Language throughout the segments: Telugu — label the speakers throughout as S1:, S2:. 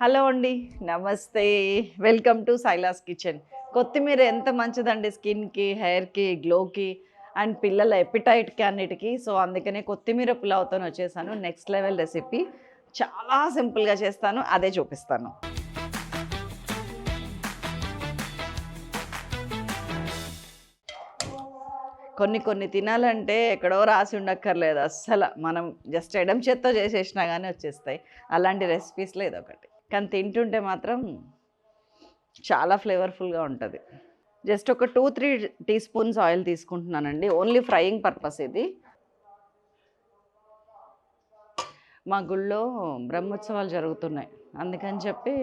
S1: హలో అండి, నమస్తే. Welcome to Silas kitchen. కొత్తిమీర ఎంత మంచిదండి స్కిన్కి, హెయిర్కి, గ్లోకి అండ్ పిల్లల ఎపిటైట్కి అన్నిటికీ. సో అందుకనే కొత్తిమీర పులావ్తో వచ్చేసాను. నెక్స్ట్ లెవెల్ రెసిపీ, చాలా సింపుల్గా చేస్తాను, అదే చూపిస్తాను. కొన్ని తినాలంటే ఎక్కడో రాసి ఉండక్కర్లేదు అస్సలు. మనం జస్ట్ ఎడమ చేత్తో చేసేసినా కానీ వచ్చేస్తాయి. అలాంటి రెసిపీస్లో ఇదొకటి. కానీ తింటుంటే మాత్రం చాలా ఫ్లేవర్ఫుల్గా ఉంటుంది. జస్ట్ ఒక 2-3 టీ స్పూన్స్ ఆయిల్ తీసుకుంటున్నానండి. ఓన్లీ ఫ్రైయింగ్ పర్పస్ ఇది. మా గుళ్ళో బ్రహ్మోత్సవాలు జరుగుతున్నాయి, అందుకని చెప్పి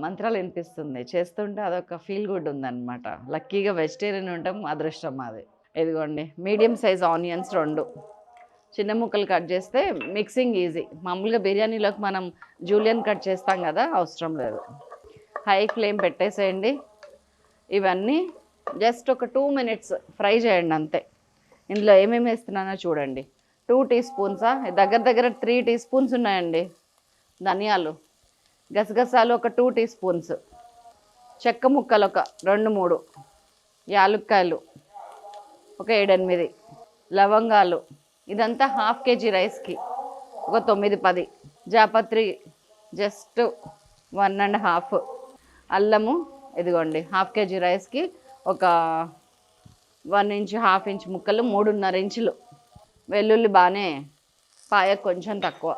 S1: మంత్రాలు వినిపిస్తుంది. చేస్తుంటే అదొక ఫీల్ గుడ్ ఉందన్నమాట. లక్కీగా వెజిటేరియన్ ఉండటం అదృష్టం మాది. ఇదిగోండి, మీడియం సైజ్ ఆనియన్స్ 2 చిన్న ముక్కలు కట్ చేస్తే మిక్సింగ్ ఈజీ. మామూలుగా బిర్యానీలోకి మనం జూలియన్ కట్ చేస్తాం కదా, అవసరం లేదు. హై ఫ్లేమ్ పెట్టేసేయండి. ఇవన్నీ జస్ట్ ఒక 2 మినిట్స్ ఫ్రై చేయండి అంతే. ఇందులో ఏమేమి వేస్తున్నానో చూడండి. 2 టీ స్పూన్సా, దగ్గర 3 టీ స్పూన్స్ ఉన్నాయండి ధనియాలు. గసగసాలు ఒక 2 టీ స్పూన్స్, చెక్క ముక్కలు ఒక 2-3, యాలుక్కాయలు ఒక 7-8, లవంగాలు, ఇదంతా ½ కేజీ రైస్కి ఒక 9-10, జాపత్రి జస్ట్ 1.5, అల్లము ఇదిగోండి ½ కేజీ రైస్కి ఒక 1 ఇంచ్, ½ ఇంచ్ ముక్కలు, 3.5 ఇంచులు వెల్లుల్లి, బాగానే పాయ కొంచెం తక్కువ.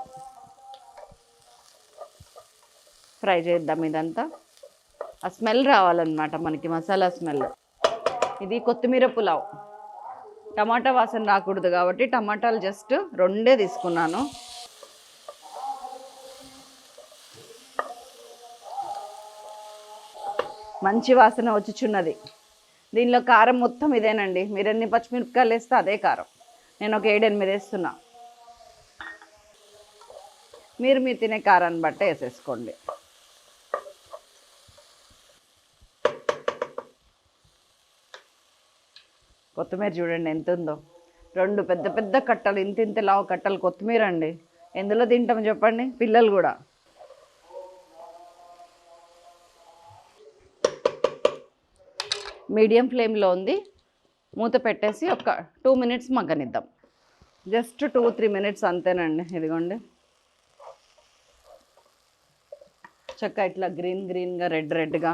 S1: ఫ్రై చేద్దాం ఇదంతా. ఆ స్మెల్ రావాలన్నమాట మనకి, మసాలా స్మెల్. ఇది కొత్తిమీర పులావ్. టమాటా వాసన రాకూడదు కాబట్టి టమాటాలు జస్ట్ 2 తీసుకున్నాను. మంచి వాసన వచ్చుచున్నది. దీనిలో కారం మొత్తం ఇదేనండి. మీరు ఎన్ని పచ్చిమిరపకాయలు వేస్తే అదే కారం. నేను ఒక 7-8 వేస్తున్నా. మీరు తినే కారాన్ని బట్టే వేసేసుకోండి. కొత్తిమీర చూడండి ఎంత ఉందో. 2 పెద్ద కట్టలు, ఇంత లావు కట్టలు కొత్తిమీర అండి. ఎందులో తింటాం చెప్పండి, పిల్లలు కూడా. మీడియం ఫ్లేమ్లో ఉంది, మూత పెట్టేసి ఒక 2 మినిట్స్ మగ్గనిద్దాం. జస్ట్ 2-3 మినిట్స్ అంతేనండి. ఇదిగోండి, చక్క ఇట్లా గ్రీన్గా రెడ్గా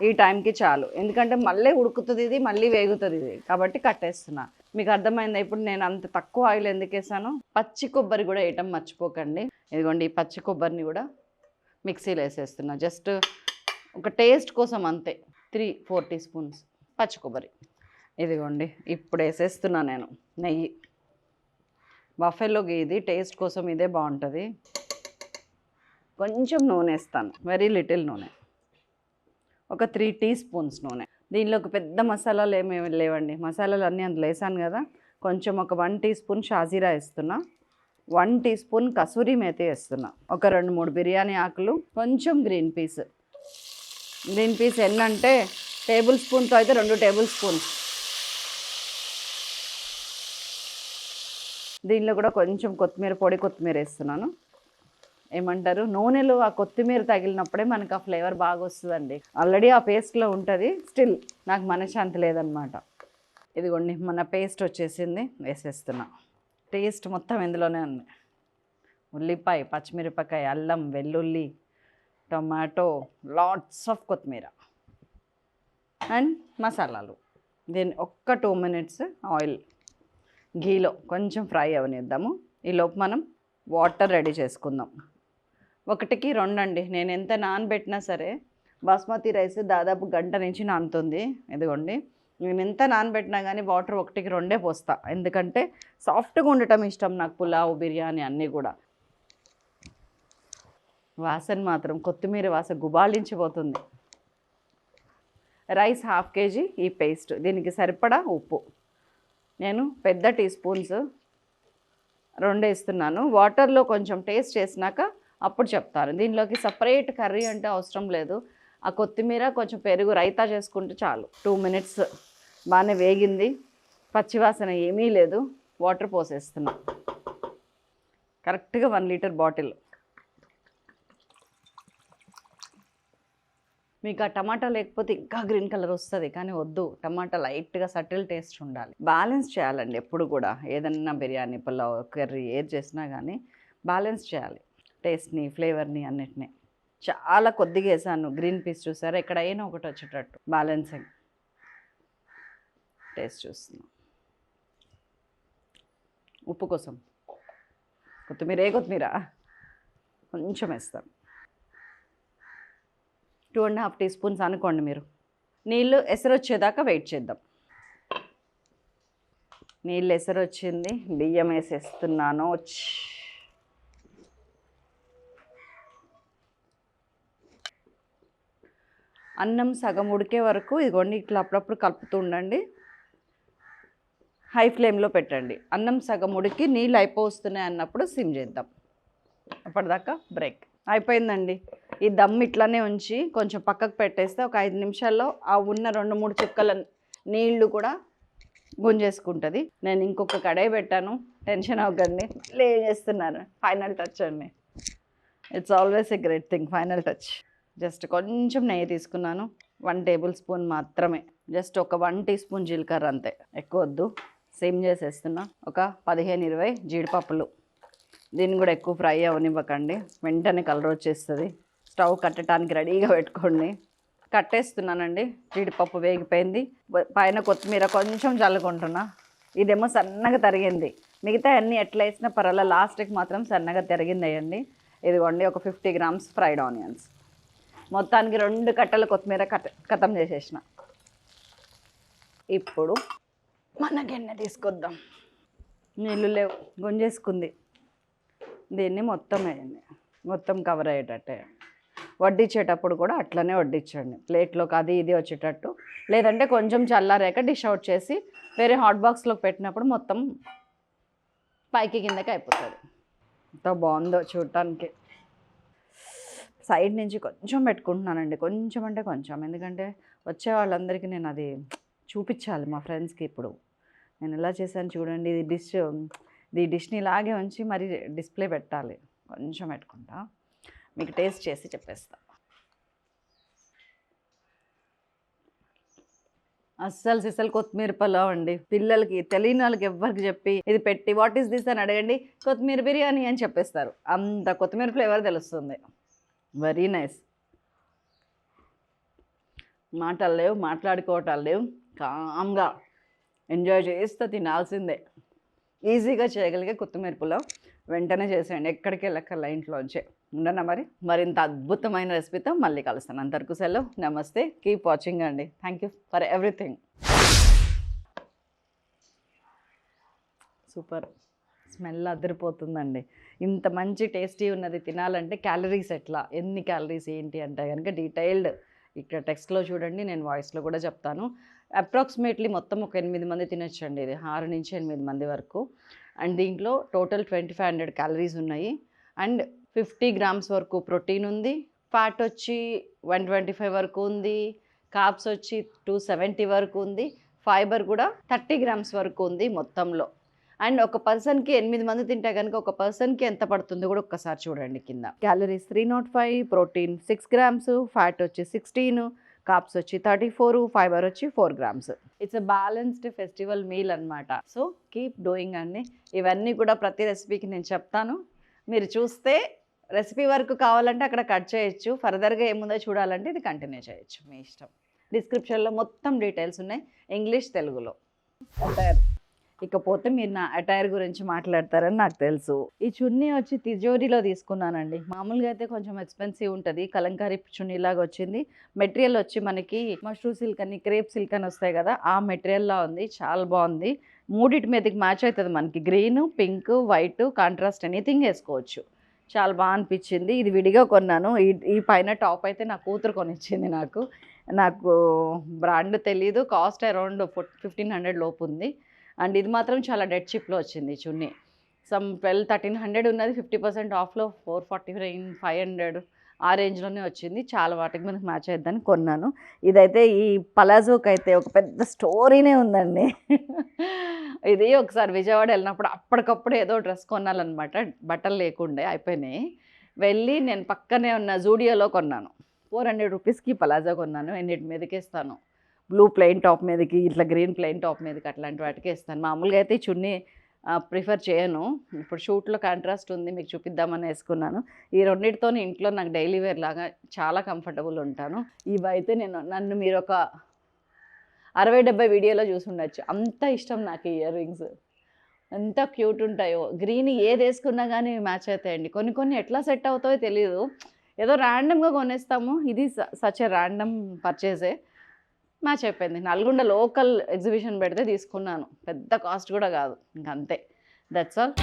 S1: ఈ టైంకి చాలు. ఎందుకంటే మళ్ళీ ఉడుకుతుంది ఇది, మళ్ళీ వేగుతుంది ఇది, కాబట్టి కట్టేస్తున్నా. మీకు అర్థమైందా ఇప్పుడు నేను అంత తక్కువ ఆయిల్ ఎందుకు వేసాను? పచ్చి కొబ్బరి కూడా వేయటం మర్చిపోకండి. ఇదిగోండి, ఈ పచ్చి కొబ్బరిని కూడా మిక్సీలో వేసేస్తున్నా. జస్ట్ ఒక టేస్ట్ కోసం అంతే. 3-4 టీ స్పూన్స్ పచ్చి కొబ్బరి. ఇదిగోండి, ఇప్పుడు వేసేస్తున్నా నేను నెయ్యి. బఫెలో గీ, ఇది టేస్ట్ కోసం ఇదే బాగుంటుంది. కొంచెం నూనె వేస్తాను, వెరీ లిటిల్ నూనె, ఒక 3 టీ స్పూన్స్ నూనె. దీనిలోకి పెద్ద మసాలాలు ఏమేమి లేవండి, మసాలాలు అన్నీ అందులో వేసాను కదా. కొంచెం ఒక 1 టీ స్పూన్ షాజీరా వేస్తున్నా, 1 టీ స్పూన్ కసూరి మేతి వేస్తున్నా, ఒక 2-3 బిర్యానీ ఆకులు, కొంచెం గ్రీన్ పీస్. గ్రీన్ పీస్ ఎన్నంటే టేబుల్ స్పూన్తో అయితే 2 టేబుల్ స్పూన్స్. దీనిలో కూడా కొంచెం పొడి కొత్తిమీర వేస్తున్నాను. ఏమంటారు, నూనెలు ఆ కొత్తిమీర తగిలినప్పుడే మనకు ఆ ఫ్లేవర్ బాగా వస్తుందండి. ఆల్రెడీ ఆ పేస్ట్లో ఉంటుంది, స్టిల్ నాకు మనశ్శాంతి లేదనమాట. ఇదిగోండి, మన పేస్ట్ వచ్చేసింది, వేసేస్తున్నా. టేస్ట్ మొత్తం ఇందులోనే ఉంది. ఉల్లిపాయ, పచ్చిమిరపకాయ, అల్లం, వెల్లుల్లి, టొమాటో, లాట్స్ ఆఫ్ కొత్తిమీర అండ్ మసాలాలు. దీన్ని ఒక్క 2 మినిట్స్ ఆయిల్ ఘీలో కొంచెం ఫ్రై అవనిద్దాము. ఈలోపు మనం వాటర్ రెడీ చేసుకుందాం. 1కి 2 అండి. నేను ఎంత నానబెట్టినా సరే, బాస్మతి రైస్ దాదాపు గంట నుంచి నానుతుంది. ఇదిగోండి, నేను ఎంత నానబెట్టినా కానీ వాటర్ 1కి 2 పోస్తా. ఎందుకంటే సాఫ్ట్గా ఉండటం ఇష్టం నాకు, పులావ్, బిర్యానీ అన్నీ కూడా. వాసన మాత్రం కొత్తిమీర వాసన గుబాళించిపోతుంది. రైస్ ½ కేజీ, ఈ పేస్ట్, దీనికి సరిపడా ఉప్పు నేను పెద్ద టీ స్పూన్స్ 2 వేస్తున్నాను. వాటర్లో కొంచెం టేస్ట్ చేసినాక అప్పుడు చెప్తాను. దీనిలోకి సపరేట్ కర్రీ అంటే అవసరం లేదు. ఆ కొత్తిమీర కొంచెం పెరుగు రైతా చేసుకుంటే చాలు. 2 మినిట్స్ బాగానే వేగింది, పచ్చివాసన ఏమీ లేదు. వాటర్ పోసేస్తున్నా. కరెక్ట్గా 1 లీటర్ బాటిల్. మీకు ఆ టమాటా లేకపోతే ఇంకా గ్రీన్ కలర్ వస్తుంది, కానీ వద్దు, టమాటా లైట్గా సటిల్ టేస్ట్ ఉండాలి. బ్యాలెన్స్ చేయాలండి ఎప్పుడు కూడా, ఏదన్నా బిర్యానీ, పులావ్, కర్రీ ఏది చేసినా కానీ బ్యాలెన్స్ చేయాలి టేస్ట్ని, ఫ్లేవర్ని, అన్నిటినీ. చాలా కొద్దిగా వేసాను గ్రీన్ పీస్, చూసారా, ఎక్కడైనా ఒకటి వచ్చేటట్టు బ్యాలెన్సింగ్. టేస్ట్ చూస్తున్నాం. ఉప్పు కోసం కొత్తిమీర కొంచెం వేస్తాను, 2.5 టీ స్పూన్స్ అనుకోండి మీరు. నీళ్ళు ఎసరు వచ్చేదాకా వెయిట్ చేద్దాం. నీళ్ళు ఎసరు వచ్చింది, బియ్యం వేసేస్తున్నాను. అన్నం సగం ఉడికే వరకు ఇదిగోండి ఇట్లా అప్పుడప్పుడు కలుపుతూ ఉండండి. హై ఫ్లేమ్లో పెట్టండి. అన్నం సగం ఉడికి నీళ్ళు అయిపోతున్నాయి అన్నప్పుడు సిమ్ చేద్దాం. అప్పటిదాకా బ్రేక్. అయిపోయిందండి. ఈ దమ్ ఇట్లానే ఉంచి కొంచెం పక్కకు పెట్టేస్తే ఒక 5 నిమిషాల్లో ఆ ఉన్న 2-3 చుక్కల నీళ్లు కూడా గుంజేసుకుంటుంది. నేను ఇంకొక కడాయి పెట్టాను, టెన్షన్ అవ్వకండి. ఏం చేస్తున్నారు, ఫైనల్ టచ్ అండి. It's always a great thing, final touch. Just కొంచెం నెయ్యి తీసుకున్నాను, 1 టేబుల్ స్పూన్ మాత్రమే. జస్ట్ ఒక 1 టీ స్పూన్ జీలకర్ర, అంతే, ఎక్కువ వద్దు. సేమ్ చేసేస్తున్నా. ఒక 15-20 జీడిపప్పులు. దీన్ని కూడా ఎక్కువ ఫ్రై అవనివ్వకండి, వెంటనే కలర్ వచ్చేస్తుంది. స్టవ్ కట్టడానికి రెడీగా పెట్టుకోండి. కట్టేస్తున్నానండి. జీడిపప్పు వేగిపోయింది. పైన కొత్తిమీర కొంచెం చల్లుకుంటున్నా. ఇదేమో సన్నగా తరిగింది. మిగతా అన్నీ ఎట్లా వేసినా పర్వాలేదు, లాస్ట్కి మాత్రం సన్నగా తరిగింది వేయండి. ఇదిగోండి ఒక 50 గ్రామ్స్ ఫ్రైడ్ ఆనియన్స్. మొత్తానికి 2 కట్టలు కొత్తిమీర కతం చేసేసిన. ఇప్పుడు మన గిన్నె తీసుకొద్దాం. నీళ్ళు లేవు, గుంజేసుకుంది. దీన్ని మొత్తం వేయండి, మొత్తం కవర్ అయ్యేటట్టే. వడ్డించేటప్పుడు కూడా అట్లనే వడ్డించండి, ప్లేట్లోకి అది ఇది వచ్చేటట్టు. లేదంటే కొంచెం చల్లారాక డిష్ అవుట్ చేసి వేరే హాట్ బాక్స్లోకి పెట్టినప్పుడు మొత్తం పైకి కిందకి అయిపోతుంది. ఎంత బాగుందో చూడటానికి. సైడ్ నుంచి కొంచెం పెట్టుకుంటున్నానండి, కొంచెం అంటే కొంచెం, ఎందుకంటే వచ్చే వాళ్ళందరికీ నేను అది చూపించాలి మా ఫ్రెండ్స్కి. ఇప్పుడు నేను ఎలా చేశాను చూడండి, ఈ డిష్ని ఇలాగే ఉంచి మరి డిస్ప్లే పెట్టాలి. కొంచెం పెట్టుకుంటా, మీకు టేస్ట్ చేసి చెప్పేస్తా. అస్సలు కొత్తిమీర పులావ్ అండి. పిల్లలకి, తెలియని వాళ్ళకి ఎవ్వరికి చెప్పి ఇది పెట్టి వాట్ ఈస్ దిస్ అని అడగండి, కొత్తిమీర బిర్యానీ అని చెప్పేస్తారు. అంత కొత్తిమీర ఫ్లేవర్ తెలుస్తుంది. Very nice. మాటలు లేవు, మాట్లాడుకోవటాలు లేవు, కామ్గా ఎంజాయ్ చేస్తూ తినాల్సిందే. ఈజీగా చేయగలిగే కొత్తిమీర పులావ్ వెంటనే చేసేయండి, ఎక్కడికి వెళ్ళక్కర్లా, ఇంట్లోంచే. ఉండనా మరింత అద్భుతమైన రెసిపీతో మళ్ళీ కలుస్తాను. అంతవరకు సెలవు, నమస్తే, కీప్ వాచింగ్ అండి. Thank you for everything. Super smell అదిరిపోతుందండి. ఇంత మంచి టేస్టీ ఉన్నది తినాలంటే క్యాలరీస్ ఎట్లా, ఎన్ని క్యాలరీస్ ఏంటి అంటే కనుక డీటెయిల్డ్ ఇక్కడ టెక్స్ట్లో చూడండి, నేను వాయిస్లో కూడా చెప్తాను. అప్రాక్సిమేట్లీ మొత్తం ఒక 8 మంది తినొచ్చండి, ఇది 6 నుంచి 8 మంది వరకు. అండ్ దీంట్లో టోటల్ 2500 క్యాలరీస్ ఉన్నాయి. అండ్ 50 గ్రామ్స్ వరకు ప్రోటీన్ ఉంది. ఫ్యాట్ వచ్చి 125 వరకు ఉంది. కార్బ్స్ వచ్చి 270 వరకు ఉంది. ఫైబర్ కూడా 30 గ్రామ్స్ వరకు ఉంది మొత్తంలో. అండ్ ఒక పర్సన్కి 8 మంది తింటే కనుక ఒక పర్సన్కి ఎంత పడుతుందో కూడా ఒక్కసారి చూడండి కింద. క్యాలరీస్ 305, ప్రోటీన్ 6 గ్రామ్స్, ఫ్యాట్ వచ్చి 16, కార్బ్స్ వచ్చి 34, ఫైబర్ వచ్చి 4 grams. It's a balanced festival meal అనమాట. సో కీప్ డూయింగ్ అండి. ఇవన్నీ కూడా ప్రతి రెసిపీకి నేను చెప్తాను, మీరు చూస్తే రెసిపీ వరకు కావాలంటే అక్కడ కట్ చేయొచ్చు, ఫర్దర్గా ఏముందో చూడాలంటే ఇది కంటిన్యూ చేయొచ్చు, మీ ఇష్టం. డిస్క్రిప్షన్లో మొత్తం డీటెయిల్స్ ఉన్నాయి, ఇంగ్లీష్ తెలుగులో. అటైర్, ఇకపోతే మీరు నా అటైర్ గురించి మాట్లాడతారని నాకు తెలుసు. ఈ చున్నీ వచ్చి తిజోరీలో తీసుకున్నానండి. మామూలుగా అయితే కొంచెం ఎక్స్పెన్సివ్ ఉంటుంది, కలంకారీ చున్నీలాగా వచ్చింది. మెటీరియల్ వచ్చి మనకి మష్రూ సిల్క్ అని, క్రేప్ సిల్క్ అని వస్తాయి కదా, ఆ మెటీరియల్లా ఉంది, చాలా బాగుంది. మూడిటి మీదకి మ్యాచ్ అవుతుంది మనకి, green, pink, white, contrast anything వేసుకోవచ్చు. చాలా బాగా అనిపించింది. ఇది విడిగా కొన్నాను. ఈ పైన టాప్ అయితే నా కూతురు కొనిచ్చింది నాకు బ్రాండ్ తెలీదు, కాస్ట్ అరౌండ్ 1500 లోపు ఉంది. అండ్ ఇది మాత్రం చాలా డెడ్ చిప్లో వచ్చింది చున్నీ. సమ్ 1200-1300 ఉన్నది, 50% ఆఫ్లో 449, 500 ఆ రేంజ్లోనే వచ్చింది. చాలా వాటికి మనకు మ్యాచ్ అయిద్దని కొన్నాను. ఇదైతే ఈ పలాజోకి అయితే ఒక పెద్ద స్టోరీనే ఉందండి. ఇది ఒకసారి విజయవాడ వెళ్ళినప్పుడు అప్పటికప్పుడు ఏదో డ్రెస్ కొనాలన్నమాట, బట్టలు లేకుండే అయిపోయినాయి. వెళ్ళి నేను పక్కనే ఉన్న జూడియోలో కొన్నాను. 400 రూపీస్కి పలాజా కొన్నాను. ఎన్నిటి మీదకి ఇస్తాను, బ్లూ ప్లెయిన్ టాప్ మీదకి, ఇట్లా గ్రీన్ ప్లెయిన్ టాప్ మీదకి, అట్లాంటి వాటికి ఇస్తాను. మామూలుగా అయితే ఈ చున్నీ ప్రిఫర్ చేయను. ఇప్పుడు షూట్లో కాంట్రాస్ట్ ఉంది, మీకు చూపిద్దామని వేసుకున్నాను. ఈ రెండింటితోని ఇంట్లో నాకు డైలీ వేర్ లాగా చాలా కంఫర్టబుల్ ఉంటాను. ఇవైతే నన్ను మీరు ఒక 60-70 వీడియోలో చూసి ఉండొచ్చు. అంత ఇష్టం నాకు ఈ ఇయర్ రింగ్స్, ఎంత క్యూట్ ఉంటాయో. గ్రీన్ ఏది వేసుకున్నా కానీ మ్యాచ్ అవుతాయండి. కొన్ని ఎట్లా సెట్ అవుతాయో తెలియదు, ఏదో ర్యాండమ్గా కొనేస్తాము. ఇది సచ్ ఎ ర్యాండమ్ పర్చేసే, మ్యాచ్ అయిపోయింది. నల్గొండ లోకల్ ఎగ్జిబిషన్ పెడితే తీసుకున్నాను, పెద్ద కాస్ట్ కూడా కాదు, ఇంకంతే. That's all.